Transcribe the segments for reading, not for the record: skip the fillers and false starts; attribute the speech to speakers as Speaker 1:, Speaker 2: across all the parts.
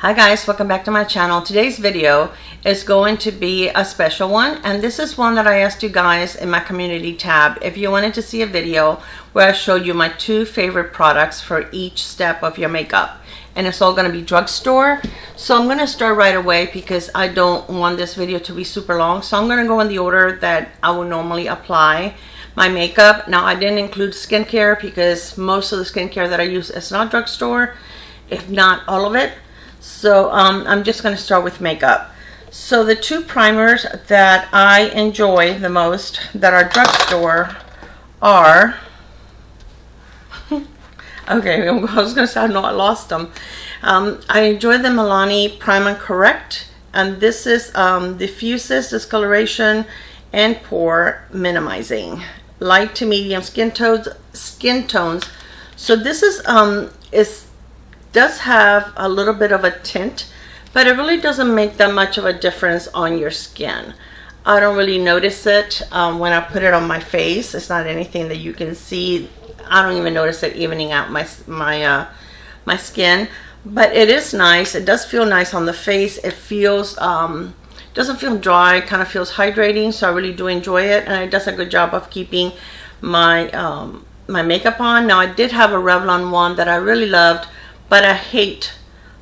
Speaker 1: Hi guys, welcome back to my channel. Today's video is going to be a special one, and this is one that I asked you guys in my community tab if you wanted to see a video where I showed you my two favorite products for each step of your makeup, and it's all going to be drugstore. So I'm going to start right away because I don't want this video to be super long, so I'm going to go in the order that I would normally apply my makeup. Now I didn't include skincare because most of the skincare that I use is not drugstore, if not all of it. So I'm just going to start with makeup. So the two primers that I enjoy the most that are drugstore are okay, I was going to say I know I lost them. I enjoy the Milani Prime and Correct, and this is diffuses discoloration and pore minimizing, light to medium skin tones. So this is does have a little bit of a tint, but it really doesn't make that much of a difference on your skin. I don't really notice it when I put it on my face. It's not anything that you can see. I don't even notice it evening out my skin, but it is nice. It does feel nice on the face. It feels doesn't feel dry, kind of feels hydrating, so I really do enjoy it, and it does a good job of keeping my my makeup on. Now I did have a Revlon one that I really loved, but I hate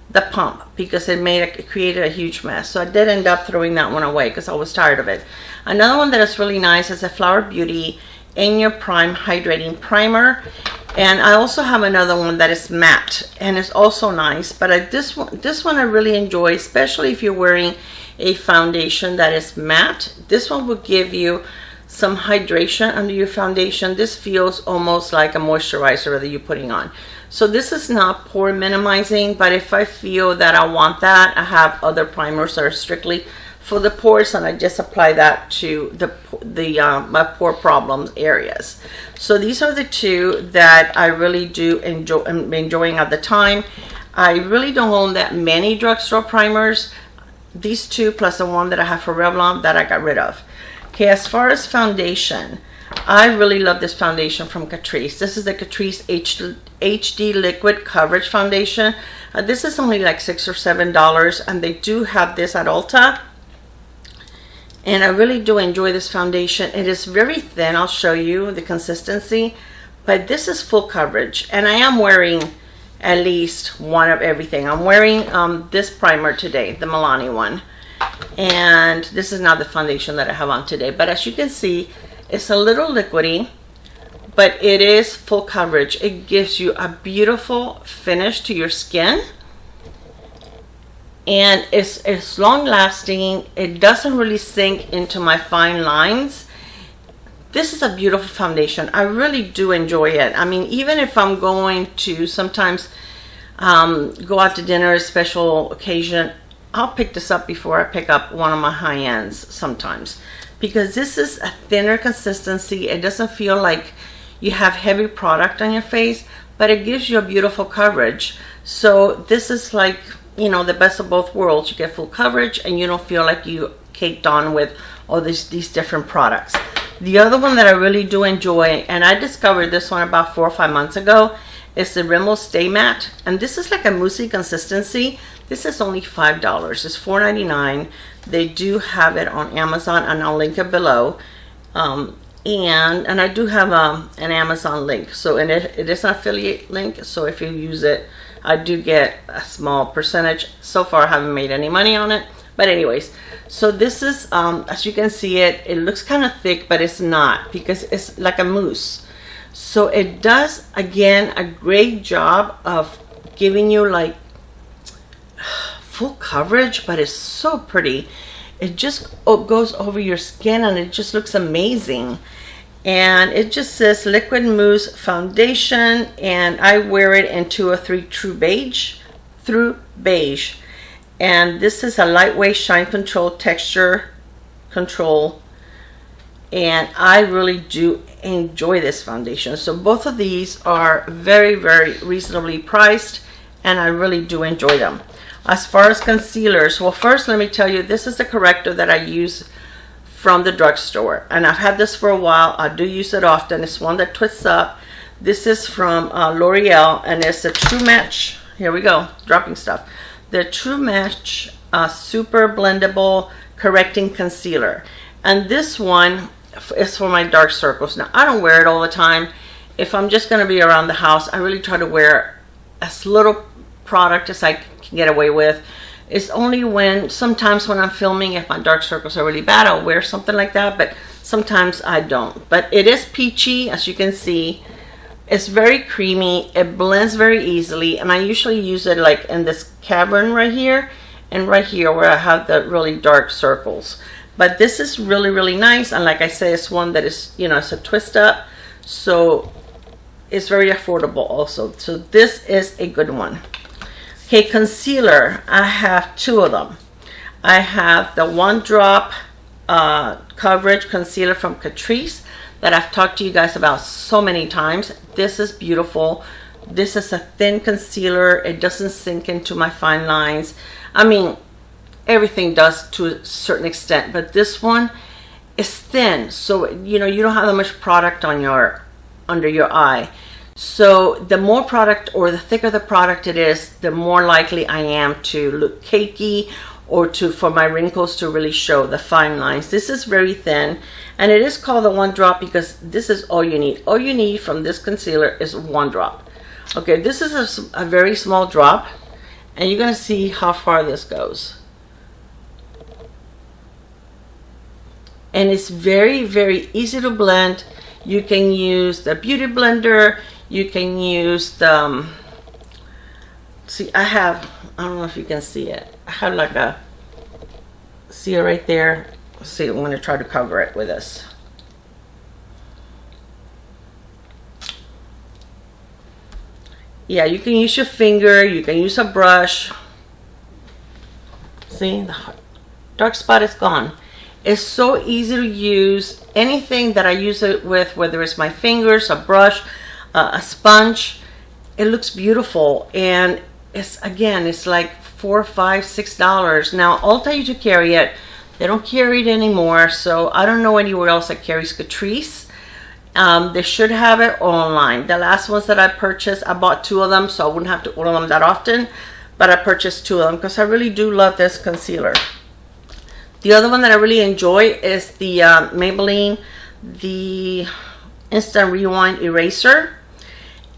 Speaker 1: the pump because it created a huge mess. So I did end up throwing that one away because I was tired of it. Another one that is really nice is a Flower Beauty In Your Prime Hydrating Primer. And I also have another one that is matte and it's also nice. But this one I really enjoy, especially if you're wearing a foundation that is matte. This one will give you some hydration under your foundation. This feels almost like a moisturizer that you're putting on. So this is not pore minimizing, but if I feel that I want that, I have other primers that are strictly for the pores, and I just apply that to my pore problems areas. So these are the two that I really do enjoy. I'm enjoying at the time. I really don't own that many drugstore primers. These two plus the one that I have for Revlon that I got rid of. Okay, as far as foundation, I really love this foundation from Catrice. This is the Catrice HD Liquid Coverage Foundation. This is only like $6 or $7, and they do have this at Ulta. And I really do enjoy this foundation. It is very thin. I'll show you the consistency, but this is full coverage. And I am wearing at least one of everything. I'm wearing this primer today, the Milani one. And this is not the foundation that I have on today, but as you can see, it's a little liquidy, but it is full coverage. It gives you a beautiful finish to your skin, and it's long lasting. It doesn't really sink into my fine lines. This is a beautiful foundation. I really do enjoy it. I mean, even if I'm going to sometimes go out to dinner, a special occasion, I'll pick this up before I pick up one of my high ends sometimes, because this is a thinner consistency. It doesn't feel like you have heavy product on your face, but it gives you a beautiful coverage. So this is like, you know, the best of both worlds. You get full coverage and you don't feel like you caked on with all these different products. The other one that I really do enjoy, and I discovered this one about 4 or 5 months ago, is the Rimmel Stay Matte, and this is like a moussey consistency. This is only $5. It's $4.99. They do have it on Amazon, and I'll link it below. And I do have an Amazon link, so it is an affiliate link. So if you use it, I do get a small percentage. So far, I haven't made any money on it. But anyways, so this is as you can see, it looks kind of thick, but it's not, because it's like a mousse. So it does, again, a great job of giving you like full coverage, but it's so pretty. It just goes over your skin and it just looks amazing. And it just says Liquid Mousse Foundation, and I wear it in 203 True Beige. And this is a lightweight shine control, texture control, and I really do enjoy this foundation. So both of these are very, very reasonably priced, and I really do enjoy them. As far as concealers, well, first let me tell you, this is the corrector that I use from the drugstore, and I've had this for a while. I do use it often. It's one that twists up. This is from L'Oreal, and it's a true match. Here we go, dropping stuff. the True Match Super Blendable Correcting Concealer. And this one is for my dark circles. Now, I don't wear it all the time. If I'm just going to be around the house, I really try to wear as little product as I can get away with. It's only when, sometimes when I'm filming, if my dark circles are really bad, I'll wear something like that, but sometimes I don't. But it is peachy, as you can see. It's very creamy. It blends very easily, and I usually use it like in this cavern right here and right here where I have the really dark circles. But this is really, really nice, and like I say, it's one that is, you know, it's a twist up, so it's very affordable also. So this is a good one. Okay, concealer. I have two of them. I have the One Drop Coverage Concealer from Catrice that I've talked to you guys about so many times. This is beautiful. This is a thin concealer. It doesn't sink into my fine lines. I mean, everything does to a certain extent, but this one is thin, so you know, you don't have that much product on your under your eye. So the more product, or the thicker the product it is, the more likely I am to look cakey, or for my wrinkles to really show the fine lines. This is very thin, and it is called the One Drop because this is all you need. All you need from this concealer is one drop. Okay, this is a very small drop, and you're gonna see how far this goes. And it's very, very easy to blend. You can use the beauty blender. You can use the, see, I don't know if you can see it. I have like a, see it right there? Let's see, I'm gonna try to cover it with this. Yeah, you can use your finger, you can use a brush. See, the dark spot is gone. It's so easy to use. Anything that I use it with, whether it's my fingers, a brush, a sponge, it looks beautiful. And it's, again, it's like $4, $5, $6. Now, Ulta used to carry it. They don't carry it anymore, so I don't know anywhere else that carries Catrice. They should have it online. The last ones that I purchased, I bought two of them, so I wouldn't have to order them that often, but I purchased two of them because I really do love this concealer. The other one that I really enjoy is the Maybelline, the Instant Rewind Eraser.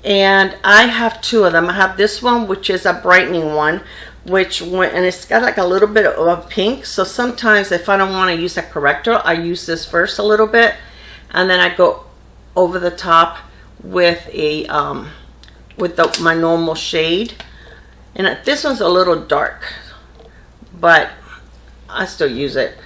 Speaker 1: And I have two of them. I have this one, which is a brightening one, and it's got like a little bit of pink. So sometimes if I don't want to use a corrector, I use this first a little bit, and then I go over the top with a my normal shade. And this one's a little dark, but I still use it,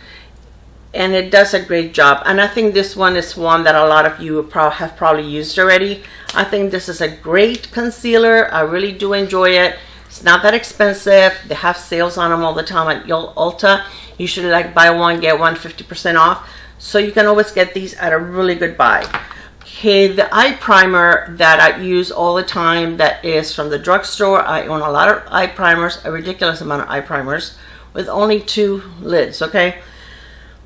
Speaker 1: and it does a great job. And I think this one is one that a lot of you have probably used already. I think this is a great concealer. I really do enjoy it. It's not that expensive. They have sales on them all the time at Ulta. Usually like buy one get one 50% off, so you can always get these at a really good buy. Okay, the eye primer that I use all the time, that is from the drugstore. I own a lot of eye primers, a ridiculous amount of eye primers, with only 2 lids, okay?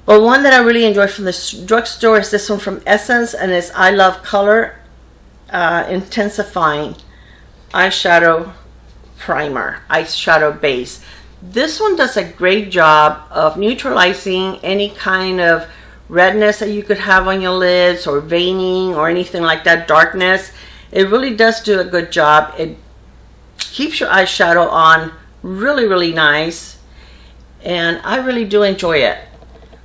Speaker 1: But one that I really enjoy from the drugstore is this one from Essence, and it's I Love Color Intensifying Eyeshadow Primer, Eyeshadow Base. This one does a great job of neutralizing any kind of redness that you could have on your lids, or veining, or anything like that, darkness. It really does do a good job. It keeps your eyeshadow on really, really nice, and I really do enjoy it.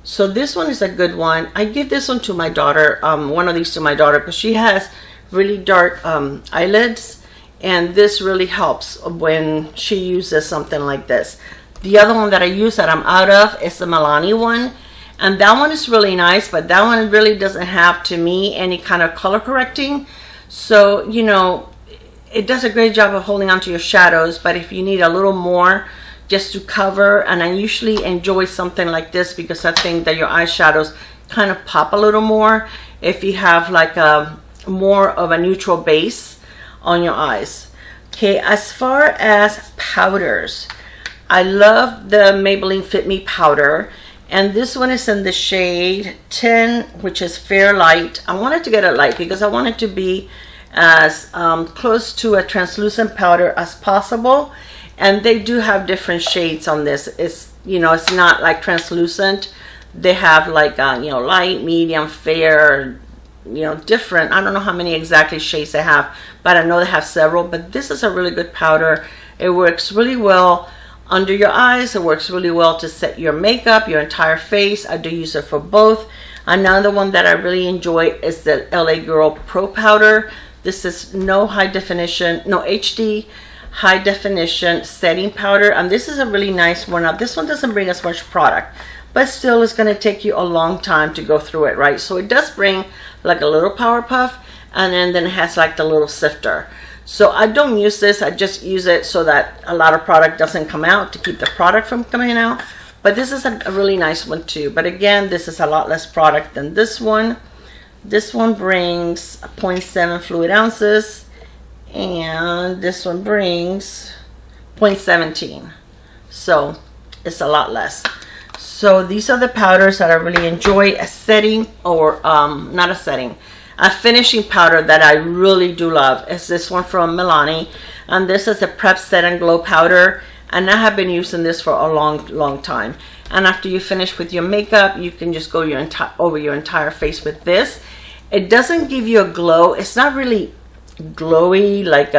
Speaker 1: So this one is a good one. I give this one to my daughter, one of these to my daughter, because she has really dark eyelids, and this really helps when she uses something like this. The other one that I use that I'm out of is the Milani one, and that one is really nice, but that one really doesn't have, to me, any kind of color correcting. So, you know, it does a great job of holding onto your shadows, but if you need a little more just to cover, and I usually enjoy something like this because I think that your eyeshadows kind of pop a little more if you have like a more of a neutral base on your eyes. Okay, as far as powders, I love the Maybelline Fit Me Powder, and this one is in the shade 10, which is Fair Light. I wanted to get a light because I want it to be as close to a translucent powder as possible. And they do have different shades on this. It's, you know, it's not like translucent. They have like, you know, light, medium, fair, you know, different. I don't know how many exactly shades they have, but I know they have several. But this is a really good powder. It works really well under your eyes. It works really well to set your makeup, your entire face. I do use it for both. Another one that I really enjoy is the LA Girl Pro Powder. This is no high definition, no HD, high definition setting powder. And this is a really nice one. Now this one doesn't bring as much product, but still it's going to take you a long time to go through it, right? So it does bring like a little power puff, and then it has like the little sifter. So I don't use this. I just use it so that a lot of product doesn't come out, to keep the product from coming out. But this is a really nice one too. But again, this is a lot less product than this one. This one brings 0.7 fluid ounces, and this one brings 0.17. So it's a lot less. So these are the powders that I really enjoy. A setting, or not a setting, a finishing powder that I really do love is this one from Milani. And this is a Prep Set and Glow powder. And I have been using this for a long time. And after you finish with your makeup, you can just go over your entire face with this. It doesn't give you a glow. It's not really glowy like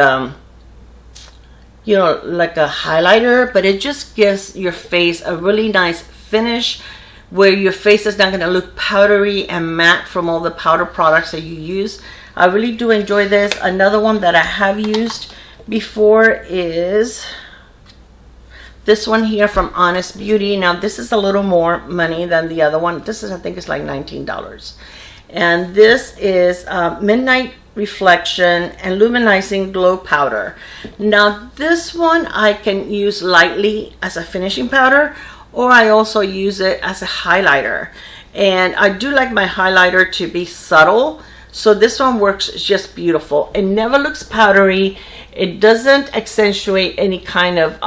Speaker 1: you know, like a highlighter, but it just gives your face a really nice finish where your face is not going to look powdery and matte from all the powder products that you use. I really do enjoy this. Another one that I have used before is this one here from Honest Beauty. Now this is a little more money than the other one. This is, I think it's like $19. And this is Midnight Reflection and Luminizing Glow Powder. Now this one I can use lightly as a finishing powder, or I also use it as a highlighter. And I do like my highlighter to be subtle. So this one works just beautiful. It never looks powdery. It doesn't accentuate any kind of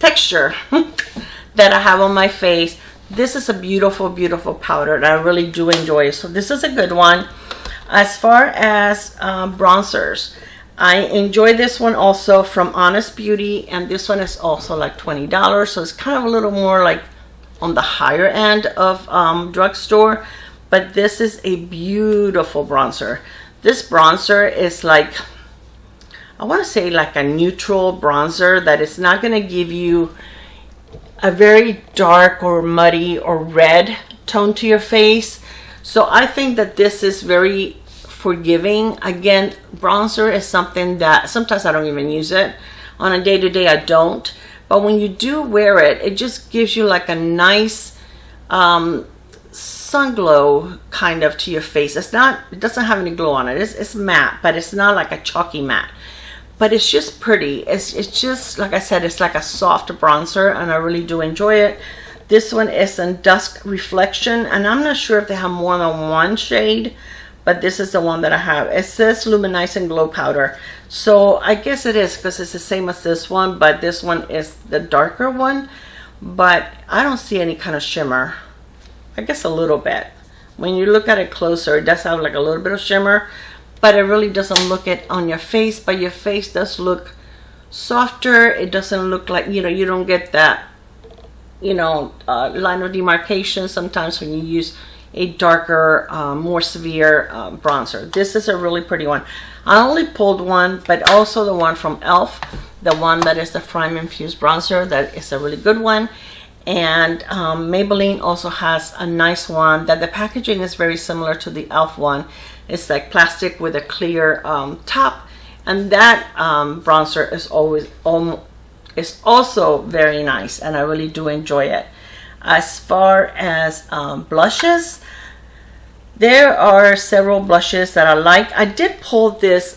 Speaker 1: texture that I have on my face. This is a beautiful powder and I really do enjoy it. So this is a good one. As far as bronzers, I enjoy this one also from Honest Beauty, and this one is also like $20. So it's kind of a little more like on the higher end of drugstore, but this is a beautiful bronzer. This bronzer is like, I want to say like a neutral bronzer that is not going to give you a very dark or muddy or red tone to your face. So I think that this is very forgiving. Again, bronzer is something that sometimes I don't even use it. On a day-to-day I don't. But when you do wear it, it just gives you like a nice sun glow kind of to your face. It's not, it doesn't have any glow on it. It's matte, but it's not like a chalky matte. But it's just pretty. It's just, like I said, it's like a soft bronzer, and I really do enjoy it. This one is in Dusk Reflection, and I'm not sure if they have more than one shade, but this is the one that I have. It says Luminizing Glow Powder. So I guess it is, because it's the same as this one, but this one is the darker one. But I don't see any kind of shimmer. I guess a little bit. When you look at it closer, it does have like a little bit of shimmer, but it really doesn't look it on your face. But your face does look softer. It doesn't look like, you know, you don't get that, you know, line of demarcation sometimes when you use a darker, more severe bronzer. This is a really pretty one. I only pulled one, but also the one from e.l.f., the one that is the Prime Infused bronzer. That is a really good one. And Maybelline also has a nice one that the packaging is very similar to the e.l.f. one. It's like plastic with a clear top, and that bronzer is also very nice, and I really do enjoy it. As far as blushes, there are several blushes that I like. I did pull this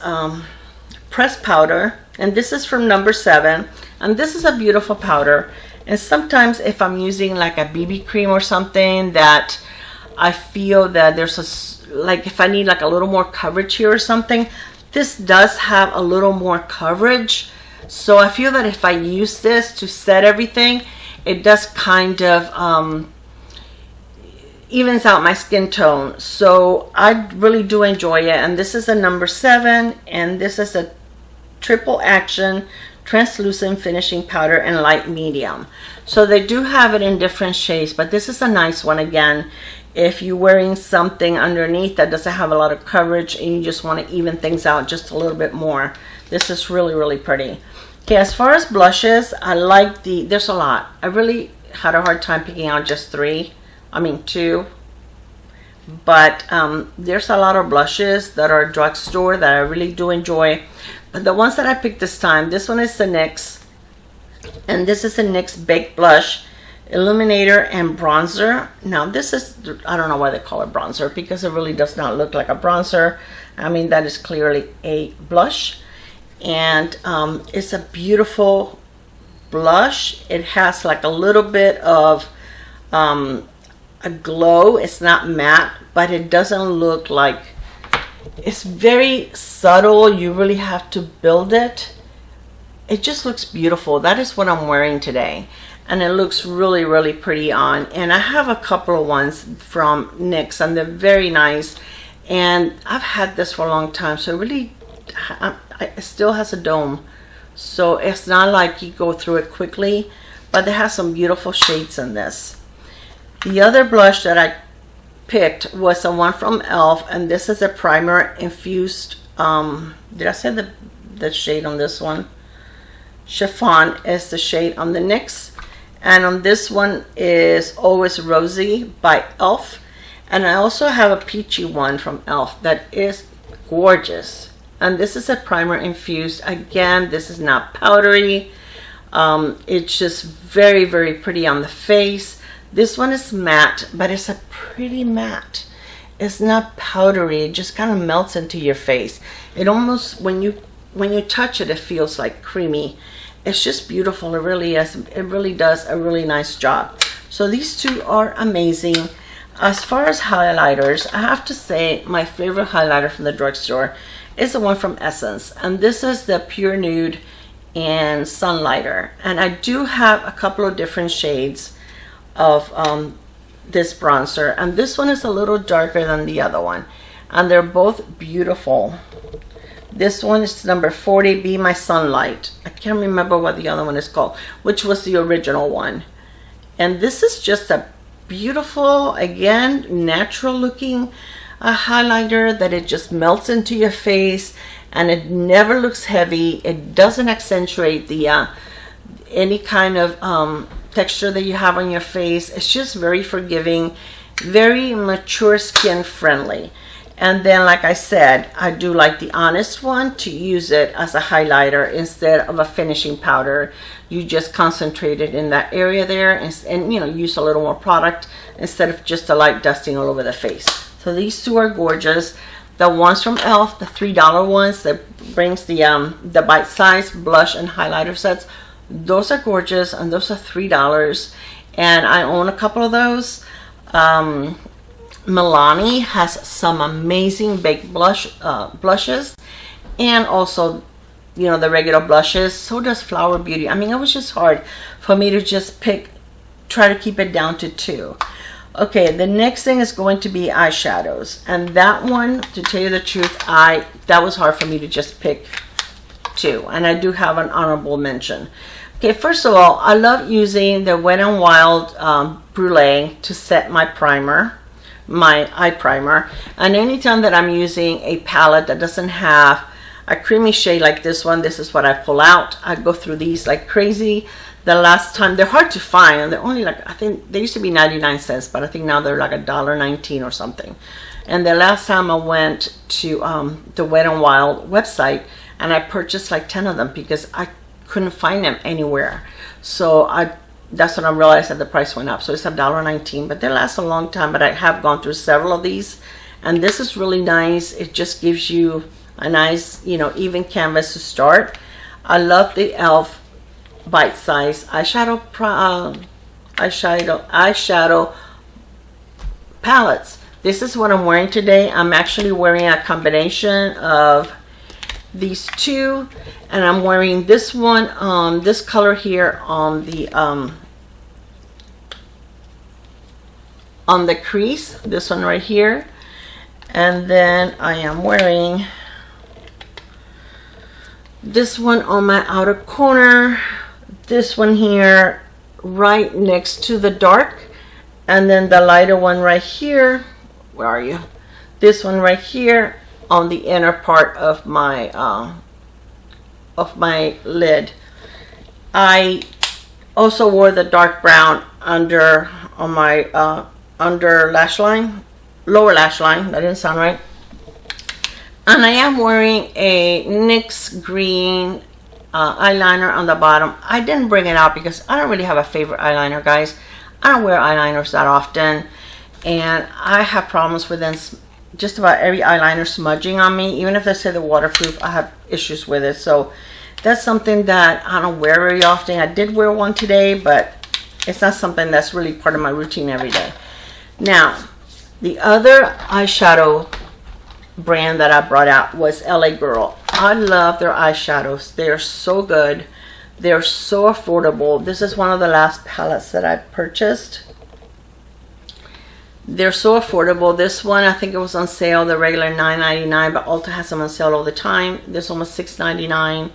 Speaker 1: pressed powder, and this is from No. 7, and this is a beautiful powder. And sometimes if I'm using like a BB cream or something that I feel that there's a, like if I need like a little more coverage here or something, this does have a little more coverage. So I feel that if I use this to set everything, it does kind of evens out my skin tone. So I really do enjoy it. And this is a No. 7, and this is a triple action translucent finishing powder in light medium. So they do have it in different shades, but this is a nice one. Again, if you're wearing something underneath that doesn't have a lot of coverage and you just want to even things out just a little bit more, this is really, really pretty. Okay, as far as blushes, I like there's a lot. I really had a hard time picking out just two. But there's a lot of blushes that are drugstore that I really do enjoy. But the ones that I picked this time, this one is the NYX. And this is the NYX Baked Blush, Illuminator, and Bronzer. Now this is, I don't know why they call it bronzer, because it really does not look like a bronzer. I mean, that is clearly a blush. And it's a beautiful blush. It has like a little bit of a glow. It's not matte, but it doesn't look like, it's very subtle. You really have to build it. It just looks beautiful. That is what I'm wearing today, and it looks really, really pretty on. And I have a couple of ones from NYX, and they're very nice, and I've had this for a long time, so it really it still has a dome, so it's not like you go through it quickly, but it has some beautiful shades in this. The other blush that I picked was the one from e.l.f., and this is a primer infused. Did I say the shade on this one? Chiffon is the shade on the NYX, and on this one is Always Rosy by e.l.f. And I also have a peachy one from e.l.f. that is gorgeous, and this is a primer infused. Again, this is not powdery. It's just very, very pretty on the face. This one is matte, but it's a pretty matte. It's not powdery. It just kind of melts into your face. It almost, when you touch it, it feels like creamy. It's just beautiful. It really is. It really does a really nice job. So these two are amazing. As far as highlighters, I have to say my favorite highlighter from the drugstore is the one from Essence, and this is the Pure Nude and Sunlighter. And I do have a couple of different shades of this bronzer, and this one is a little darker than the other one, and they're both beautiful. This one is number 40, Be My Sunlight. I can't remember what the other one is called, which was the original one. And this is just a beautiful, again, natural looking highlighter that it just melts into your face, and it never looks heavy. It doesn't accentuate the any kind of texture that you have on your face. It's just very forgiving, very mature skin friendly. And then, like I said, I do like the Honest one to use it as a highlighter instead of a finishing powder. You just concentrate it in that area there, and you know, use a little more product instead of just a light dusting all over the face. So these two are gorgeous. The ones from e.l.f., the $3 ones that brings the bite-sized blush and highlighter sets, those are gorgeous, and those are $3. And I own a couple of those. Milani has some amazing baked blushes, and also, you know, the regular blushes. So does Flower Beauty. I mean, it was just hard for me to just try to keep it down to two. Okay, the next thing is going to be eyeshadows, and that one, to tell you the truth, that was hard for me to just pick two, and I do have an honorable mention. Okay, first of all, I love using the Wet n Wild Brulee to set my primer, my eye primer. And anytime that I'm using a palette that doesn't have a creamy shade like this one, this is what I pull out. I go through these like crazy. The last time, they're hard to find, and they're only like, I think they used to be 99 cents, but I think now they're like $1.19 or something. And the last time I went to the Wet n Wild website, and I purchased like 10 of them because I couldn't find them anywhere. So that's when I realized that the price went up. So it's $1.19, but they last a long time. But I have gone through several of these, and this is really nice. It just gives you a nice, you know, even canvas to start. I love the e.l.f. bite-size eyeshadow palettes. This is what I'm wearing today. I'm actually wearing a combination of these two, and I'm wearing this one, this color here on the crease, this one right here, and then I am wearing This one on my outer corner, this one here right next to the dark, and then the lighter one right here. Where are you? This one right here on the inner part of my lid. I also wore the dark brown under on my under lash line, lower lash line. That didn't sound right. And I am wearing a NYX green eyeliner on the bottom. I didn't bring it out because I don't really have a favorite eyeliner, guys. I don't wear eyeliners that often, and I have problems with them. Just about every eyeliner smudging on me. Even if they say they're waterproof, I have issues with it. So that's something that I don't wear very often. I did wear one today, but it's not something that's really part of my routine every day. Now, the other eyeshadow brand that I brought out was LA Girl. I love their eyeshadows. They're so good. They're so affordable. This is one of the last palettes that I purchased. They're so affordable. This one, I think it was on sale, the regular $9.99, but Ulta has them on sale all the time. This one was $6.99.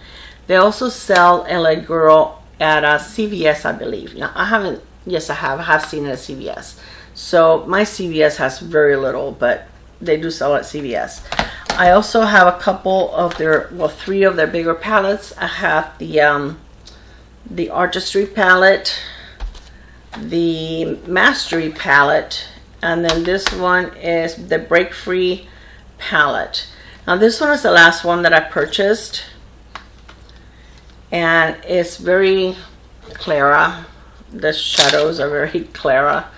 Speaker 1: They also sell LA Girl at CVS, I believe. Now, I haven't, yes, I have seen it at CVS. So my CVS has very little, but they do sell at CVS. I also have a couple of their, well, 3 of their bigger palettes. I have the Artistry palette, the Mastery palette, and then this one is the Break Free palette. Now this one is the last one that I purchased, and it's very Clara. The shadows are very Clara.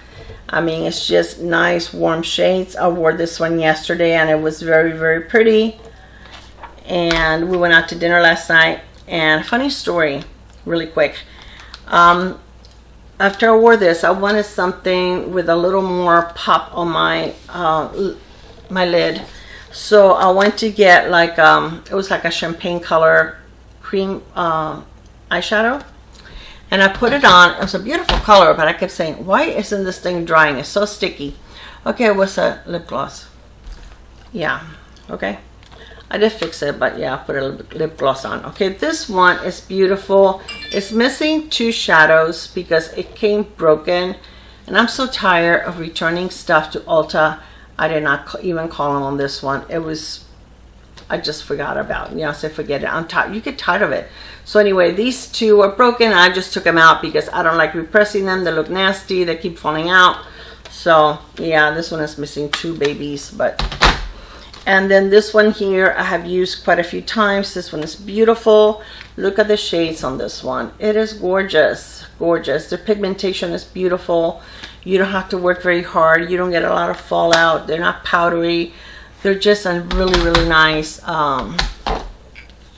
Speaker 1: I mean, it's just nice warm shades. I wore this one yesterday and it was very, very pretty. And we went out to dinner last night. And funny story, really quick. After I wore this, I wanted something with a little more pop on my my lid. So I went to get like, it was like a champagne color cream eyeshadow. And I put it on. It was a beautiful color, but I kept saying, why isn't this thing drying? It's so sticky. Okay, what's a lip gloss? Yeah, okay. I did fix it, but yeah, I put a lip gloss on. Okay, this one is beautiful. It's missing 2 shadows because it came broken. And I'm so tired of returning stuff to Ulta. I did not even call them on this one. It was, I just forgot about it. You know, I said forget it. I'm tired. You get tired of it. So anyway, these 2 are broken. I just took them out because I don't like repressing them. They look nasty. They keep falling out. So yeah, this one is missing 2 babies. But and then this one here I have used quite a few times. This one is beautiful. Look at the shades on this one. It is gorgeous, gorgeous. The pigmentation is beautiful. You don't have to work very hard. You don't get a lot of fallout. They're not powdery. They're just a really, really nice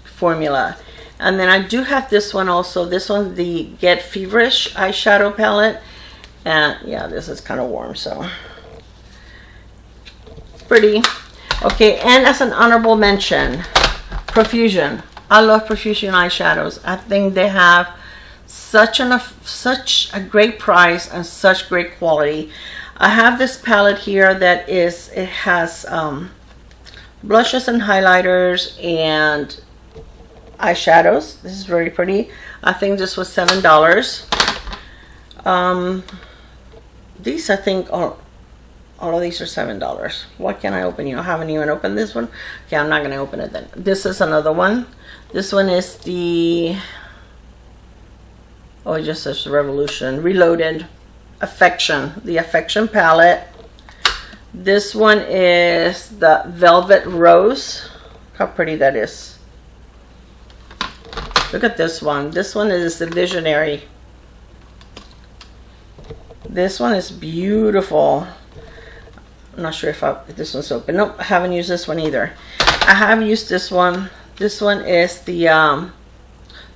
Speaker 1: formula. And then I do have this one also. This one's the Get Feverish eyeshadow palette. And yeah, this is kind of warm, so pretty. Okay, and as an honorable mention, Profusion. I love Profusion eyeshadows. I think they have such a great price and such great quality. I have this palette here that is, it has blushes and highlighters and eyeshadows. This is very pretty. I think this was $7. These, I think, are all of these are $7. What can I open? You know, I haven't even opened this one. Okay, I'm not going to open it then. This is another one. This one is the, oh, it just says Revolution Reloaded Affection, the Affection palette. This one is the Velvet Rose. How pretty that is. Look at this one. This one is the Visionary. This one is beautiful. I'm not sure if this one's open. Nope, I haven't used this one either. I have used this one. This one is the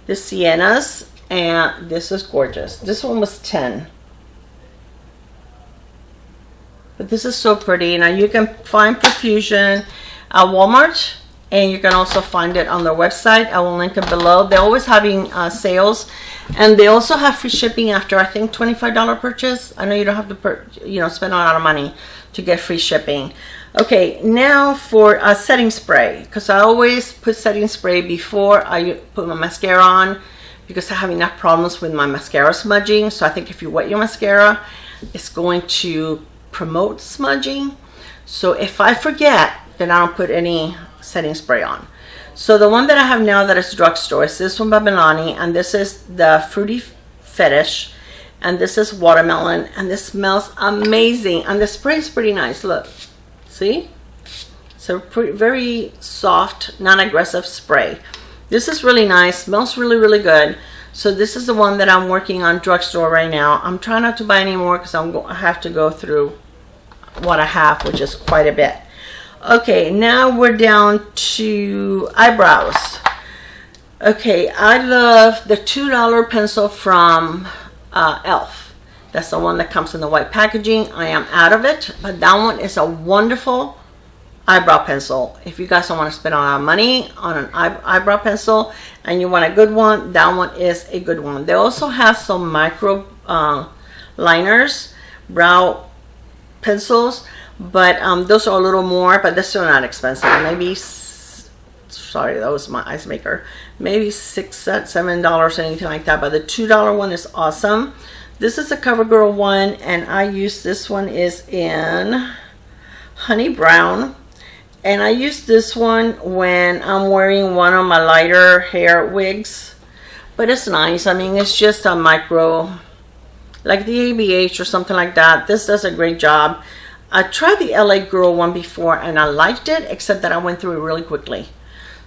Speaker 1: Siennas, and this is gorgeous. This one was 10. But this is so pretty. Now you can find Profusion at Walmart and you can also find it on their website. I will link it below. They're always having sales, and they also have free shipping after, I think, $25 purchase. I know you don't have to spend a lot of money to get free shipping. Okay, now for a setting spray, because I always put setting spray before I put my mascara on, because I have enough problems with my mascara smudging. So I think if you wet your mascara, it's going to promote smudging. So if I forget, then I don't put any setting spray on. So the one that I have now that is Drugstore is this one by Milani, and this is the Fruity Fetish, and this is Watermelon, and this smells amazing, and the spray is pretty nice. Look, see? It's a very soft, non-aggressive spray. This is really nice, smells really, really good. So this is the one that I'm working on Drugstore right now. I'm trying not to buy any more because I have to go through what I have, which is quite a bit. Okay, now we're down to eyebrows. Okay, I love the $2 pencil from e.l.f. That's the one that comes in the white packaging. I am out of it, but that one is a wonderful eyebrow pencil. If you guys don't want to spend a lot of money on an eyebrow pencil and you want a good one, that one is a good one. They also have some micro liners, brow pencils, but those are a little more, but they're still not expensive. Maybe, sorry, that was my ice maker, maybe $6, $7, anything like that. But the $2 one is awesome. This is a CoverGirl one, and I use this one is in honey brown, and I use this one when I'm wearing one of my lighter hair wigs. But it's nice. I mean, it's just a micro, like the ABH or something like that. This does a great job. I tried the LA Girl one before and I liked it, except that I went through it really quickly.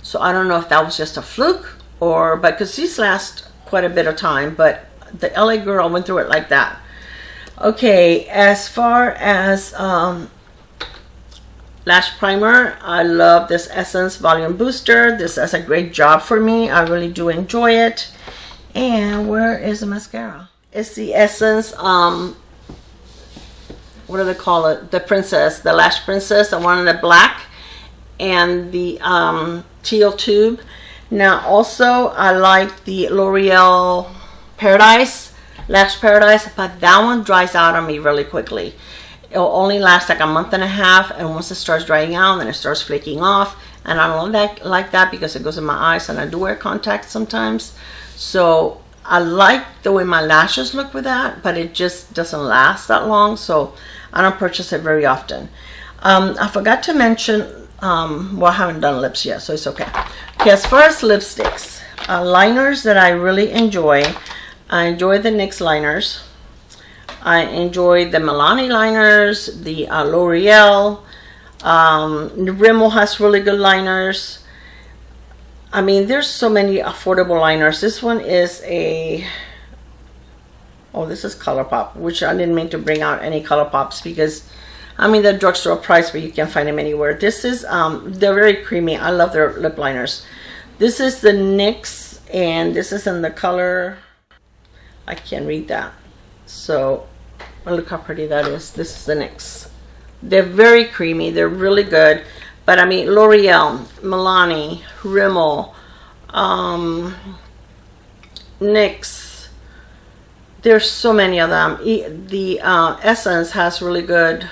Speaker 1: So I don't know if that was just a fluke, or because these last quite a bit of time, but the LA Girl went through it like that. Okay, as far as Lash Primer, I love this Essence Volume Booster. This does a great job for me. I really do enjoy it. And where is the mascara? It's the Essence what do they call it? The Princess, the Lash Princess, the one in the black and the teal tube. Now also I like the L'Oreal Paradise, Lash Paradise, but that one dries out on me really quickly. It'll only last like a month and a half, and once it starts drying out, then it starts flaking off, and I don't like that because it goes in my eyes, and I do wear contacts sometimes. So I like the way my lashes look with that, but it just doesn't last that long, so I don't purchase it very often. I forgot to mention, well, I haven't done lips yet, so it's okay. Okay, as far as lipsticks, liners that I really enjoy, I enjoy the NYX liners. I enjoy the Milani liners, the L'Oreal. Rimmel has really good liners. I mean, there's so many affordable liners. This one is a, oh, this is ColourPop, which I didn't mean to bring out any ColourPops because, I mean, the drugstore price, but you can find them anywhere. This is, they're very creamy. I love their lip liners. This is the NYX, and this is in the color, I can't read that. So, look how pretty that is. This is the NYX. They're very creamy. They're really good. But I mean, L'Oreal, Milani, Rimmel, NYX. There's so many of them. The Essence has really good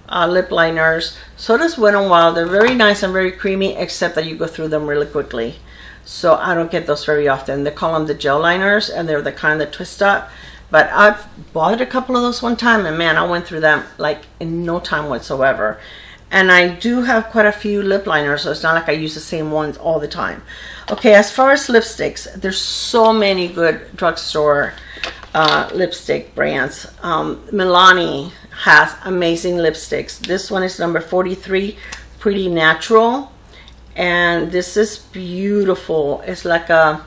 Speaker 1: lip liners. So does Wet n Wild. They're very nice and very creamy, except that you go through them really quickly. So I don't get those very often. They call them the gel liners, and they're the kind that twist up. But I've bought a couple of those one time, and man, I went through them like in no time whatsoever. And I do have quite a few lip liners, so it's not like I use the same ones all the time. Okay, as far as lipsticks, there's so many good drugstore lipstick brands. Milani has amazing lipsticks. This one is number 43, Pretty Natural. And this is beautiful. It's like a,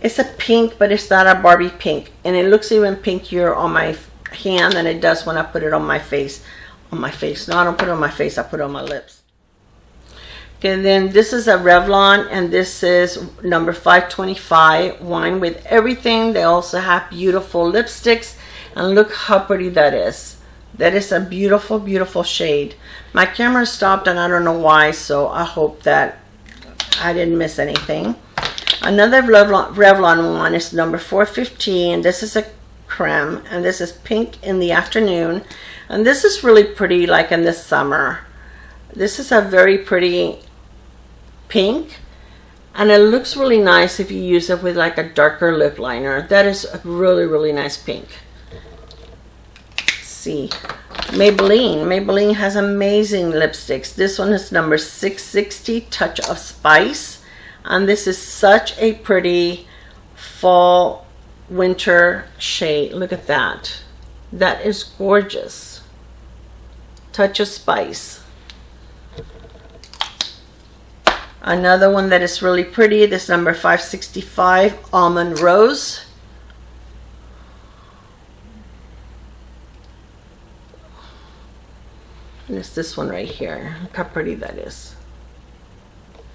Speaker 1: it's a pink, but it's not a Barbie pink. And it looks even pinkier on my hand than it does when I put it on my face. No, I don't put it on my face, I put it on my lips. Okay, and then this is a Revlon, and this is number 525, Wine with Everything. They also have beautiful lipsticks, and look how pretty that is. That is a beautiful, beautiful shade. My camera stopped and I don't know why, so I hope that I didn't miss anything. Another Revlon one is number 415. This is a creme, and this is Pink in the Afternoon. And this is really pretty, like in the summer. This is a very pretty pink, and it looks really nice if you use it with like a darker lip liner. That is a really, really nice pink. Let's see. Maybelline has amazing lipsticks. This one is number 660, Touch of Spice. And this is such a pretty fall winter shade. Look at that. That is gorgeous. Touch of Spice. Another one that is really pretty, this number 565, Almond Rose. And it's this one right here. Look how pretty that is.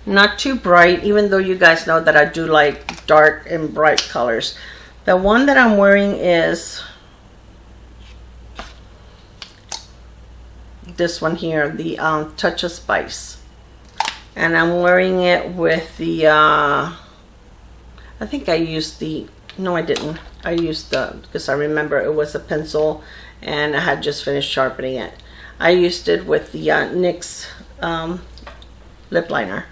Speaker 1: Not too bright, even though you guys know that I do like dark and bright colors. The one that I'm wearing is this one here, the Touch of Spice. And I'm wearing it with the, I think I used the, no I didn't. I used the, because I remember it was a pencil and I had just finished sharpening it. I used it with the NYX lip liner.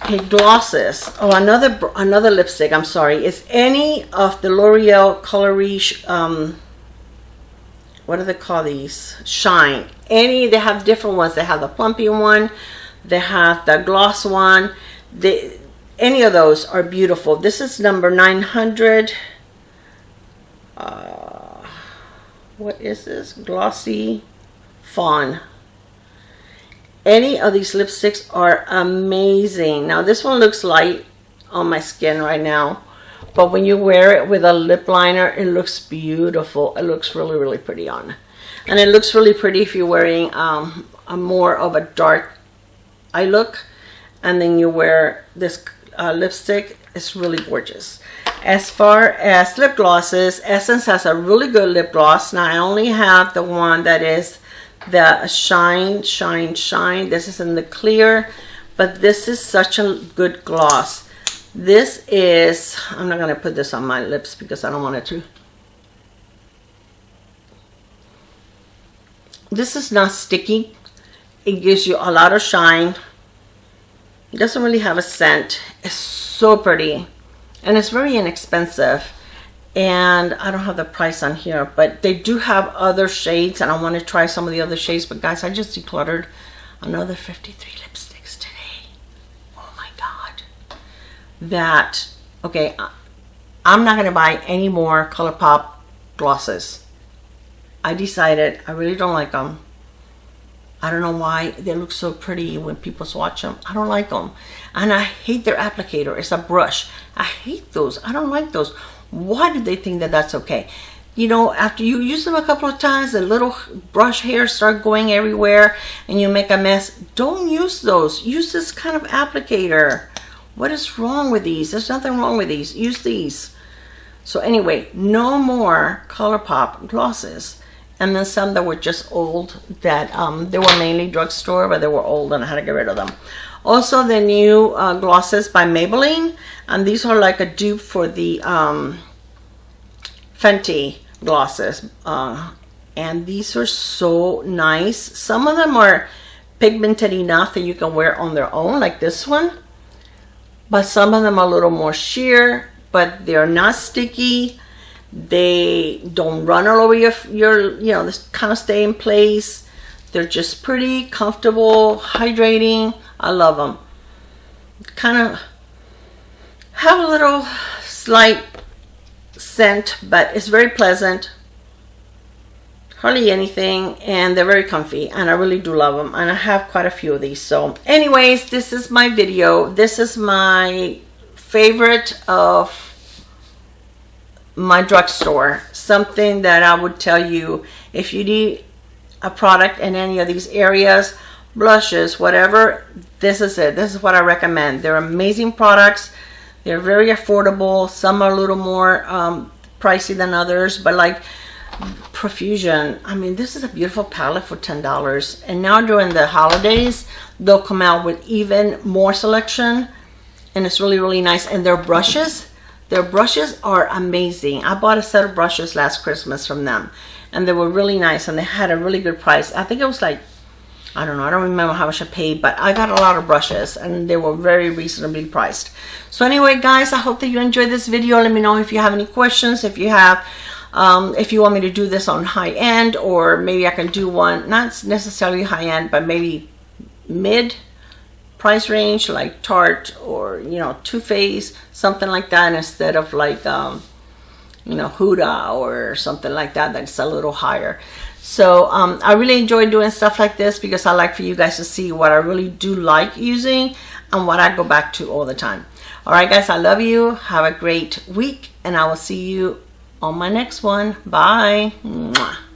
Speaker 1: Okay, glosses. Oh, another lipstick, I'm sorry. Is any of the L'Oreal Color Riche, what do they call these? Shine. Any, they have different ones. They have the plumpy one. They have the gloss one. Any of those are beautiful. This is number 900. What is this? Glossy Fawn. Any of these lipsticks are amazing. Now this one looks light on my skin right now, but when you wear it with a lip liner, it looks beautiful. It looks really, really pretty on. And it looks really pretty if you're wearing a more of a dark eye look, and then you wear this lipstick. It's really gorgeous. As far as lip glosses, Essence has a really good lip gloss. Now I only have the one that is the Shine. This is in the clear, but this is such a good gloss. This is, I'm not going to put this on my lips because I don't want it to. This is not sticky. It gives you a lot of shine. It doesn't really have a scent. It's so pretty, and it's very inexpensive. And I don't have the price on here, but they do have other shades, and I want to try some of the other shades. But guys, I just decluttered another 53 lipsticks today. Oh my god. That, okay, I'm not going to buy any more ColourPop glosses. I decided I really don't like them. I don't know why. They look so pretty when people swatch them. I don't like them. And I hate their applicator. It's a brush. I hate those. I don't like those. Why did they think that that's okay? You know, after you use them a couple of times, the little brush hairs start going everywhere and you make a mess. Don't use those. Use this kind of applicator. What is wrong with these? There's nothing wrong with these. Use these. So anyway, no more ColourPop glosses. And then some that were just old, that they were mainly drugstore, but they were old and I had to get rid of them. Also the new glosses by Maybelline, and these are like a dupe for the Fenty glosses, and these are so nice. Some of them are pigmented enough that you can wear on their own, like this one, but some of them are a little more sheer, but they're not sticky. They don't run all over your you know, this kind of stay in place. They're just pretty, comfortable, hydrating. I love them. Kind of have a little slight scent, but it's very pleasant. Hardly anything, and they're very comfy, and I really do love them. And I have quite a few of these. So anyways, this is my video. This is my favorite of my drugstore. Something that I would tell you if you need a product in any of these areas, blushes, whatever, this is it. This is what I recommend. They're amazing products. They're very affordable. Some are a little more pricey than others, but like Profusion. I mean, this is a beautiful palette for $10. And now during the holidays, they'll come out with even more selection. And it's really, really nice. And their brushes are amazing. I bought a set of brushes last Christmas from them. And they were really nice. And they had a really good price. I think it was like, I don't know, I don't remember how much I paid, but I got a lot of brushes and they were very reasonably priced. So anyway, guys, I hope that you enjoyed this video. Let me know if you have any questions, if you have, if you want me to do this on high end, or maybe I can do one, not necessarily high end, but maybe mid price range, like Tarte or, you know, Too Faced, something like that, instead of like, you know, Huda or something like that, that's a little higher. So I really enjoy doing stuff like this because I like for you guys to see what I really do like using and what I go back to all the time. All right, guys, I love you. Have a great week, and I will see you on my next one. Bye. Mwah.